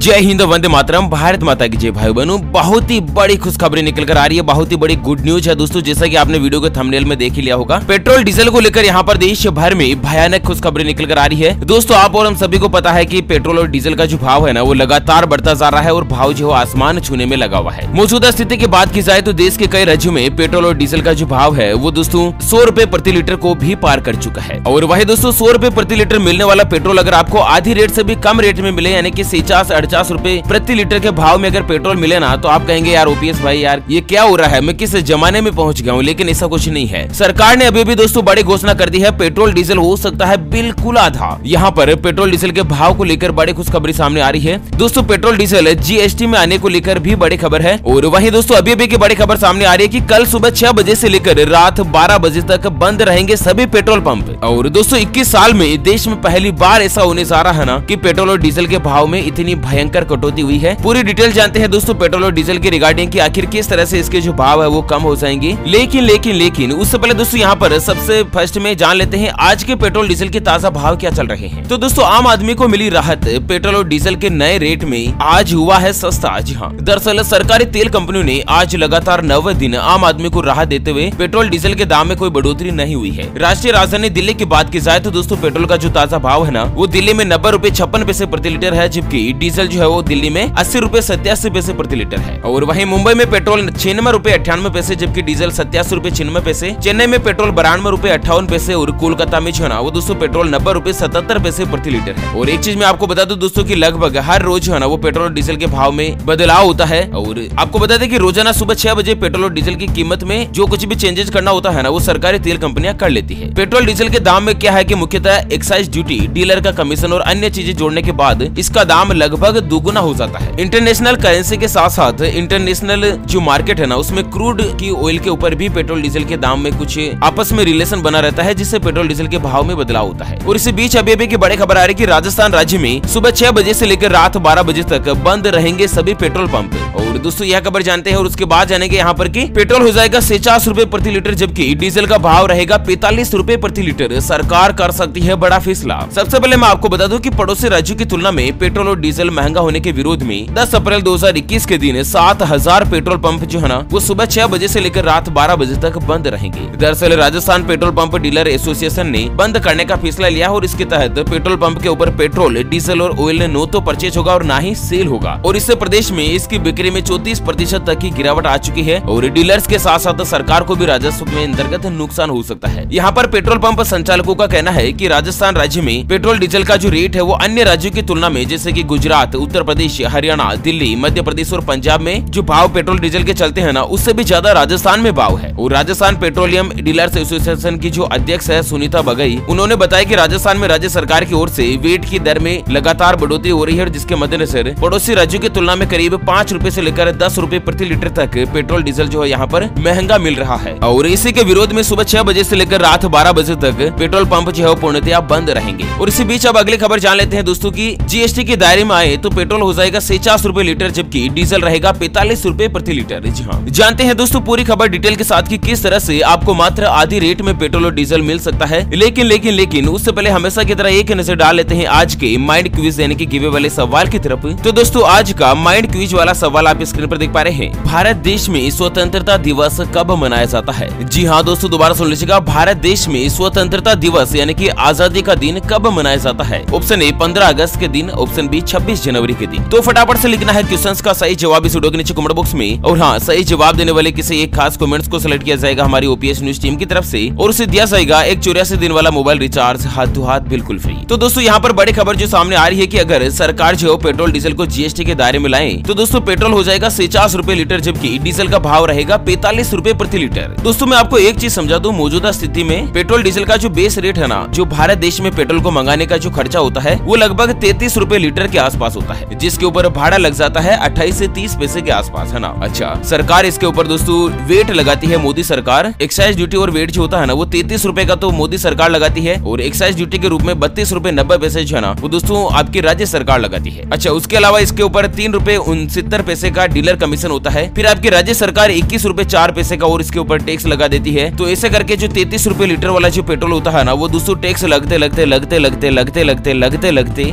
जय हिंद, वंदे मातरम, भारत माता की जय। भाई बहनों, बहुत ही बड़ी खुशखबरी निकल कर आ रही है, बहुत ही बड़ी गुड न्यूज है दोस्तों। जैसा कि आपने वीडियो के थंबनेल में देख ही लिया होगा, पेट्रोल डीजल को लेकर यहाँ पर देश भर में भयानक खुशखबरी निकल कर आ रही है दोस्तों। आप और हम सभी को पता है कि पेट्रोल और डीजल का जो भाव है ना, वो लगातार बढ़ता जा रहा है और भाव जो आसमान छूने में लगा हुआ है। मौजूदा स्थिति की बात की जाए तो देश के कई राज्यों में पेट्रोल और डीजल का जो भाव है वो दोस्तों 100 रुपए प्रति लीटर को भी पार कर चुका है। और वही दोस्तों 100 रुपए प्रति लीटर मिलने वाला पेट्रोल अगर आपको आधी रेट से भी कम रेट में मिले, यानी कि 50-48 रुपए प्रति लीटर के भाव में अगर पेट्रोल मिले ना, तो आप कहेंगे यार ओपीएस भाई, यार ये क्या हो रहा है, मैं किस जमाने में पहुंच गया हूँ। लेकिन ऐसा कुछ नहीं है। सरकार ने अभी भी दोस्तों बड़ी घोषणा कर दी है, पेट्रोल डीजल हो सकता है बिल्कुल आधा। यहाँ पर पेट्रोल डीजल के भाव को लेकर बड़ी खुशखबरी सामने आ रही है दोस्तों। पेट्रोल डीजल जीएसटी में आने को लेकर भी बड़ी खबर है। और वहीं दोस्तों अभी की बड़ी खबर सामने आ रही है कि कल सुबह 6 बजे से लेकर रात 12 बजे तक बंद रहेंगे सभी पेट्रोल पंप। और दोस्तों 21 साल में देश में पहली बार ऐसा होने जा रहा है ना कि पेट्रोल और डीजल के भाव में इतनी भयंकर कटौती हुई है। पूरी डिटेल जानते हैं दोस्तों पेट्रोल और डीजल के रिगार्डिंग कि आखिर किस तरह से इसके जो भाव है वो कम हो जाएंगे। लेकिन उससे पहले दोस्तों यहाँ पर सबसे फर्स्ट में जान लेते हैं आज के पेट्रोल डीजल के ताजा भाव क्या चल रहे हैं। तो दोस्तों आम आदमी को मिली राहत, पेट्रोल और डीजल के नए रेट में आज हुआ है सस्ता। जी हाँ, दरअसल सरकारी तेल कंपनियों ने आज लगातार 9वें दिन आम आदमी को राहत देते हुए पेट्रोल डीजल के दाम में कोई बढ़ोतरी नहीं हुई है। राष्ट्रीय राजधानी दिल्ली की बात की जाए तो दोस्तों पेट्रोल का जो ताजा भाव है ना, वो दिल्ली में 90 रुपए 56 पैसे प्रति लीटर है, जबकि डीजल जो है वो दिल्ली में 80 रुपए 87 पैसे प्रति लीटर है। और वहीं मुंबई में पेट्रोल 96 रुपए 98 पैसे, जबकि डीजल 87 रुपए 96 पैसे। चेन्नई में पेट्रोल 92 रुपए 58 पैसे और कोलकाता में जो है ना वो दोस्तों पेट्रोल 90 रुपए 77 पैसे प्रति लीटर है। और एक चीज मैं आपको बता दूं दोस्तों की लगभग हर रोज जो है ना वो पेट्रोल और डीजल के भाव में बदलाव होता है। और आपको बता दें कि रोजाना सुबह 6 बजे पेट्रोल और डीजल की कीमत में जो कुछ भी चेंजेस करना होता है ना, वो सरकारी तेल कंपनियां कर लेती है। पेट्रोल डीजल के दाम में क्या है कि मुख्यतः एक्साइज ड्यूटी, डीलर का कमीशन और अन्य चीजें जोड़ने के बाद इसका दाम लगभग दुगुना हो जाता है। इंटरनेशनल करेंसी के साथ साथ इंटरनेशनल जो मार्केट है ना, उसमें क्रूड की ऑयल के ऊपर भी पेट्रोल डीजल के दाम में कुछ आपस में रिलेशन बना रहता है, जिससे पेट्रोल डीजल के भाव में बदलाव होता है। और इसी बीच अभी की बड़ी खबर आ रही है कि राजस्थान राज्य में सुबह 6 बजे से लेकर रात 12 बजे तक बंद रहेंगे सभी पेट्रोल पंप। और दोस्तों यह खबर जानते हैं और उसके बाद जानेंगे यहाँ पर कि पेट्रोल हो जाएगा 50 रुपए प्रति लीटर, जबकि डीजल का भाव रहेगा 45 रुपए प्रति लीटर। सरकार कर सकती है बड़ा फैसला। सबसे पहले मैं आपको बता दूं कि पड़ोसी राज्यों की तुलना में पेट्रोल और डीजल महंगा होने के विरोध में 10 अप्रैल 2021 के दिन 7000 पेट्रोल पंप जो है ना वो सुबह 6 बजे से लेकर रात 12 बजे तक बंद रहेंगे। दरअसल Rajasthan petrol pump dealer association ने बंद करने का फैसला लिया और इसके तहत पेट्रोल पंप के ऊपर पेट्रोल, डीजल और ऑयल न तो परचेज होगा और ना ही सेल होगा। और इससे प्रदेश में इसकी बिक्री में 34% तक की गिरावट आ चुकी है। और डीलर्स के साथ साथ सरकार को भी राजस्व में अंतर्गत नुकसान हो सकता है। यहाँ पर पेट्रोल पंप संचालकों का कहना है कि राजस्थान राज्य में पेट्रोल डीजल का जो रेट है वो अन्य राज्यों की तुलना में, जैसे कि गुजरात, उत्तर प्रदेश, हरियाणा, दिल्ली, मध्य प्रदेश और पंजाब में जो भाव पेट्रोल डीजल के चलते हैं ना, उससे भी ज्यादा राजस्थान में भाव है। और राजस्थान पेट्रोलियम डीलर्स एसोसिएशन की जो अध्यक्ष है सुनीता बगई, उन्होंने बताया कि राजस्थान में राज्य सरकार की ओर से वेट की दर में लगातार बढ़ोतरी हो रही है, जिसके मद्देनजर पड़ोसी राज्यों की तुलना में करीब 5 रुपए से लेकर 10 रुपए प्रति लीटर तक पेट्रोल डीजल जो है यहाँ पर महंगा मिल रहा है। और इसी के विरोध में सुबह 6 बजे से लेकर रात 12 बजे तक पेट्रोल पंप जो है पूर्णतया बंद रहेंगे। और इसी बीच अब अगली खबर जान लेते हैं दोस्तों की जीएसटी के दायरे में आए तो पेट्रोल हो जाएगा 50 रुपए लीटर, जबकि डीजल रहेगा 45 रुपए प्रति लीटर। जी हाँ, जानते हैं दोस्तों पूरी खबर डिटेल के साथ कि किस तरह से आपको मात्र आधी रेट में पेट्रोल और डीजल मिल सकता है। लेकिन उससे पहले हमेशा की तरह एक नजर डाल लेते हैं आज के माइंड क्विज यानी कि गिवे वाले सवाल की तरफ। तो दोस्तों आज का माइंड क्विज वाला सवाल आप स्क्रीन पर देख पा रहे हैं। भारत देश में स्वतंत्रता दिवस कब मनाया जाता है? जी हाँ दोस्तों, दोबारा सुन लीजिएगा, भारत देश में स्वतंत्रता दिवस यानी कि आजादी का दिन कब मनाया जाता है? ऑप्शन ए 15 अगस्त के दिन, ऑप्शन बी 26 जनवरी के दिन। तो फटाफट से लिखना है क्वेश्चंस का सही जवाब इस वीडियो के नीचे कमेंट बॉक्स में। और हाँ, सही जवाब देने वाले किसी एक खास कमेंट्स को सिलेक्ट किया जाएगा हमारी ओपीएस न्यूज टीम की तरफ से, और उसे दिया जाएगा एक 84 दिन वाला मोबाइल रिचार्ज हाथों हाथ बिल्कुल फ्री। तो दोस्तों यहाँ पर बड़ी खबर जो सामने आ रही है कि अगर सरकार जो पेट्रोल डीजल को जीएसटी के दायरे में लाए तो दोस्तों पेट्रोल हो जाएगा 50 रुपए लीटर, जबकि डीजल का भाव रहेगा 45 रुपए प्रति लीटर। दोस्तों मैं आपको एक चीज समझा दूं, मौजूदा स्थिति में पेट्रोल डीजल का जो बेस रेट है ना, जो भारत देश में पेट्रोल को मंगाने का जो खर्चा होता है वो लगभग 33 रुपए लीटर के आसपास होता है, जिसके ऊपर भाड़ा लग जाता है 28 से 30 पैसे के आसपास, है ना। अच्छा, सरकार इसके ऊपर दोस्तों वेट लगाती है मोदी सरकार। एक्साइज ड्यूटी और वेट जो होता है ना वो 33 रुपए का तो मोदी सरकार लगाती है, और एक्साइज ड्यूटी के रूप में 32 रुपए 90 पैसे जो है ना वो दोस्तों आपकी राज्य सरकार लगाती है। अच्छा, उसके अलावा इसके ऊपर 3 रुपए 69 पैसे का डीलर कमीशन होता है। फिर आपकी राज्य सरकार 21 रुपए 4 पैसे का और इसके ऊपर टैक्स लगा देती है। तो ऐसे करके जो 33 रुपए लीटर वाला जो पेट्रोल होता है ना वो दोस्तों टैक्स लगते लगते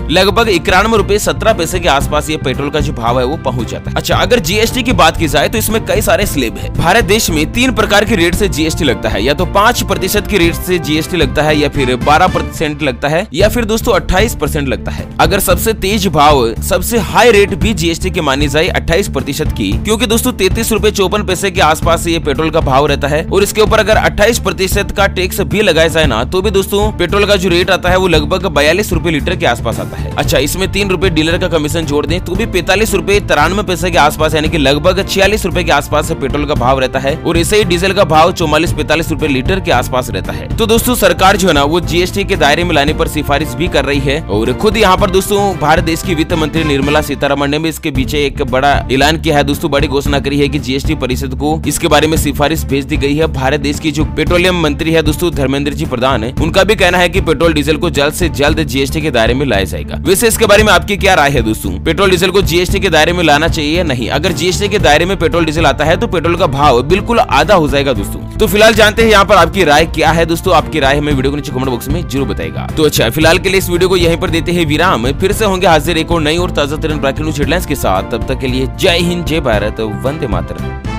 लगभग 91 रुपए 17 पैसे के आसपास ये पेट्रोल का जो भाव है वो पहुंच जाता है। अच्छा, अगर जीएसटी की बात की जाए तो इसमें कई सारे स्लैब है। भारत देश में 3 प्रकार के रेट से जीएसटी लगता है, या तो 5% के रेट से जीएसटी लगता है, या फिर 12% लगता है, या फिर दोस्तों 28% लगता है। अगर सबसे तेज भाव, सबसे हाई रेट भी जीएसटी की मानी जाए 28% की, क्योंकि दोस्तों 33 रुपए 54 पैसे के आसपास ये पेट्रोल का भाव रहता है, और इसके ऊपर अगर 28% का टैक्स भी लगाया जाए ना तो भी दोस्तों पेट्रोल का जो रेट आता है वो लगभग 42 रुपए लीटर के आसपास आता है। अच्छा, इसमें 3 रुपए डीलर का कमीशन जोड़ दें तो भी 45 रुपए 93 पैसे के आसपास, यानी कि लगभग 46 रुपए के आसपास पेट्रोल का भाव रहता है, और ऐसे ही डीजल का भाव 44-45 रुपए लीटर के आसपास रहता है। तो दोस्तों सरकार जो है ना वो जीएसटी के दायरे में लाने पर सिफारिश भी कर रही है, और खुद यहाँ पर दोस्तों भारत देश की वित्त मंत्री निर्मला सीतारमण ने भी इसके पीछे एक बड़ा ऐलान किया है दोस्तों, बड़ी घोषणा करी है कि जीएसटी परिषद को इसके बारे में सिफारिश भेज दी गई है। भारत देश की जो पेट्रोलियम मंत्री है दोस्तों धर्मेंद्र जी प्रधान है, उनका भी कहना है कि पेट्रोल डीजल को जल्द से जल्द जीएसटी के दायरे में लाया जाएगा। वैसे इसके बारे में आपकी क्या राय है दोस्तों, पेट्रोल डीजल को जीएसटी के दायरे में लाना चाहिए या नहीं? अगर जीएसटी के दायरे में पेट्रोल डीजल आता है तो पेट्रोल का भाव बिल्कुल आधा हो जाएगा दोस्तों। तो फिलहाल जानते हैं यहाँ पर आपकी राय क्या है दोस्तों, आपकी राय हमें वीडियो के नीचे कमेंट बॉक्स में जरूर बताएगा। तो अच्छा, फिलहाल के लिए इस वीडियो को यहीं पर देते हैं विराम, फिर से होंगे हाजिर एक और नई और ताजा तरीन ब्रेकिंग न्यूज हेडलाइंस के साथ। तब तक के लिए जय हिंद, जय भारत, वंदे मातरम।